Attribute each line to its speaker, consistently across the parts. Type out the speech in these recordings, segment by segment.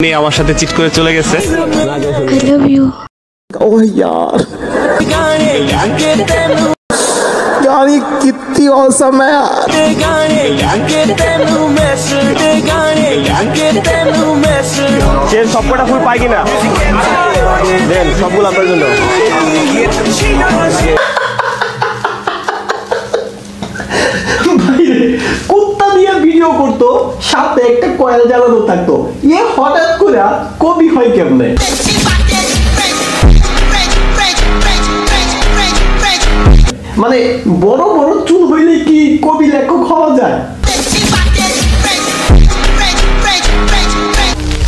Speaker 1: মেয়ে আমার সাথে চিট করে চলে গেছে।
Speaker 2: I love you.
Speaker 3: ओह यार यार ये कितनी औसम है यार।
Speaker 1: সে সবকটা ফুল পাই কিনা দেন, সবগুলো আপনার জন্য।
Speaker 4: কুত্তা দিয়ে ভিডিও করতো, সাথে একটা কয়েল জ্বালানো থাকতো। এ হঠাৎ করে কবি হয় কেমনে? মানে বড় বড় চুল হইলে কি কবি লেখক হওয়া যায়?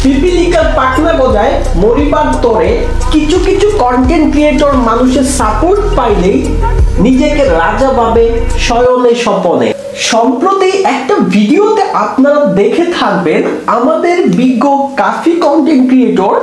Speaker 4: পিপিলিকার পাখনা গজায় মরিবার তরে কিছু কিছু কন্টেন্ট ক্রিয়েটর মানুষের সাপোর্ট পাইলেই নিজেকে রাজা ভাবে শয়নে স্বপনে। সম্প্রতি একটা ভিডিওতে আপনারা দেখে থাকবেন আমাদের বিজ্ঞ কাফি কন্টেন্ট ক্রিয়েটর,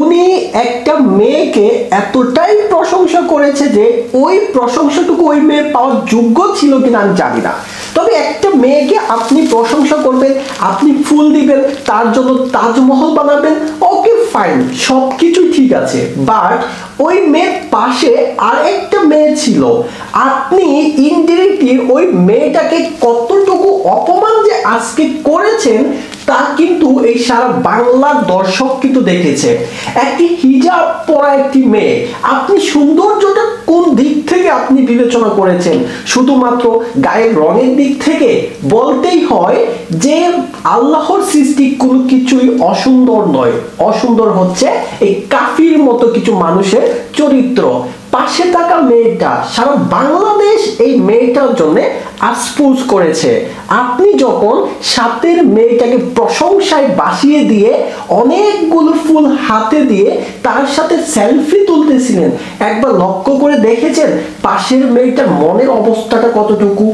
Speaker 4: উনি একটা মেয়েকে এতটাই প্রশংসা করেছে যে ওই প্রশংসাটুকু ওই মেয়ে পাওয়ার যোগ্য ছিল কিনা আমি জানি না। তবে একটা মেয়েকে আপনি প্রশংসা করবেন, আপনি ফুল দিবেন, তার জন্য তাজমহল বানাবেন, ওকে ফাইন, সবকিছু ঠিক আছে। বাট ওই মেয়ের পাশে আর একটা মেয়ে ছিল, আপনি ইনডিরেক্টলি ওই মেয়েটাকে কতটুকু অপমান যে আজকে করেছেন তা কিন্তু এই সারা বাংলার দর্শক কিন্তু দেখেছে। একটি হিজাব পরা একটি মেয়ে, আপনি সৌন্দর্যটা কোন দিক থেকে আপনি বিবেচনা করেছেন? শুধুমাত্র গায়ের রঙের দিক থেকে? বলতেই হয় যে আল্লাহর সৃষ্টি কোনো কিছুই অসুন্দর নয়, অসুন্দর হচ্ছে এই কাফির মতো কিছু মানুষের চরিত্র। পাশে থাকা মেয়েটা, সারা বাংলাদেশ এই মেয়েটার জন্য আফসোস করেছে। আপনি যখন সাথের মেয়েটাকে প্রশংসায় বাসিয়ে দিয়ে অনেকগুলো ফুল হাতে দিয়ে তার সাথে সেলফি তুলতেছিলেন, একবার লক্ষ্য করে দেখেছেন পাশের মেয়েটার মনের অবস্থাটা কতটুকু?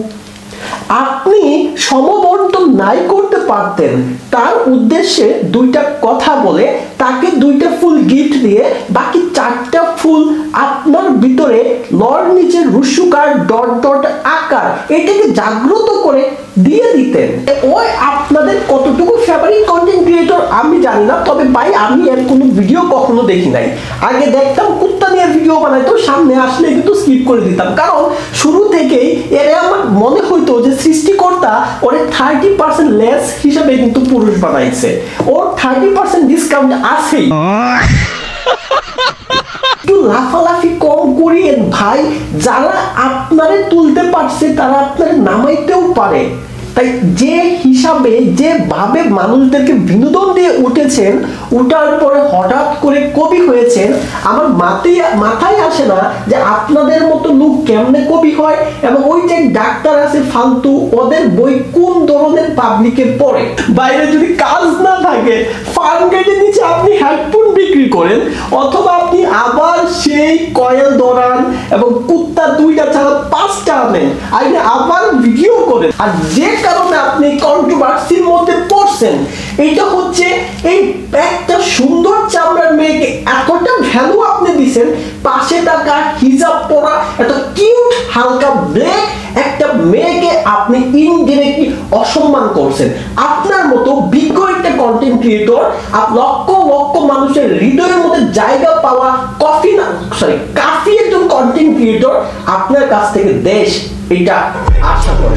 Speaker 4: আপনি সমবর্তন নাই করতে পারতেন, তার উদ্দেশ্যে দুইটা কথা বলে তাকে দুইটা ফুল গিফট দিয়ে বাকি চারটা ফুল আপনার ভিতরে লর নিচে রুসুকার ডট ডট আকার এটাকে জাগ্রত করে দিয়ে দিতেন। ওই আপনাদের কতটুকু ফেভারিট কন্টেন্ট ক্রিয়েটর আমি জানি না, তবে ভাই আমি এর কোনো ভিডিও কখনো দেখি নাই। আগে দেখতাম কুত্তা নিয়ে ভিডিও বানাইতো, সামনে আসলে কিন্তু স্কিপ করে দিতাম, কারণ শুরু থেকেই এর আমার মনে হইতো যে সৃষ্টিকর্তা ওরে 30% লেস হিসাবে কিন্তু পুরুষ বানাইছে, ওর 30% ডিসকাউন্ট আছেই। একটু লাফালাফি কম করিয়েন ভাই, যারা আপনারে তুলতে পারছে তারা আপনারে নামাইতেও পারে। তাই যে হিসাবে যেভাবে মানুষদেরকে বিনোদন দিয়ে উঠেছেন, উঠার পরে হঠাৎ করে কবি হয়েছেন, আমার মাথায় আসে না যে আপনাদের মতো লোক কেমনে কবি হয়। এবং ওই যে ডাক্তার আছে ফালতু, ওদের বই কোন ধরনের পাবলিকে পড়ে? বাইরে যদি কাজ না থাকে, ফার্ম গেটের নিচে আপনি হেডফোন বিক্রি করেন, অথবা আপনি আবার সেই কয়েল দৌড়ান এবং কুত্তা দুইটা ছাড়া 5টা আনেন, আইনে আবার ভিডিও করেন। আর যে কারণে আপনি কন্ট্রোভার্সির মধ্যে পড়ছেন, এটা হচ্ছে এই একটা সুন্দর চামড়ার মেয়েকে এতটা ভ্যালু আপনি দিচ্ছেন, পাশে থাকা হিজাব পরা একটা কিউট হালকা ব্ল্যাক একটা মেয়েকে আপনি ইনডিরেক্টলি অসম্মান করছেন। আপনার মতো বিজ্ঞ একটা কন্টেন্ট ক্রিয়েটর, লক্ষ লক্ষ মানুষের হৃদয়ের মধ্যে জায়গা পাওয়া কাফি একজন কন্টেন্ট ক্রিয়েটর আপনার কাছ থেকে দেশ এটা আশা করে।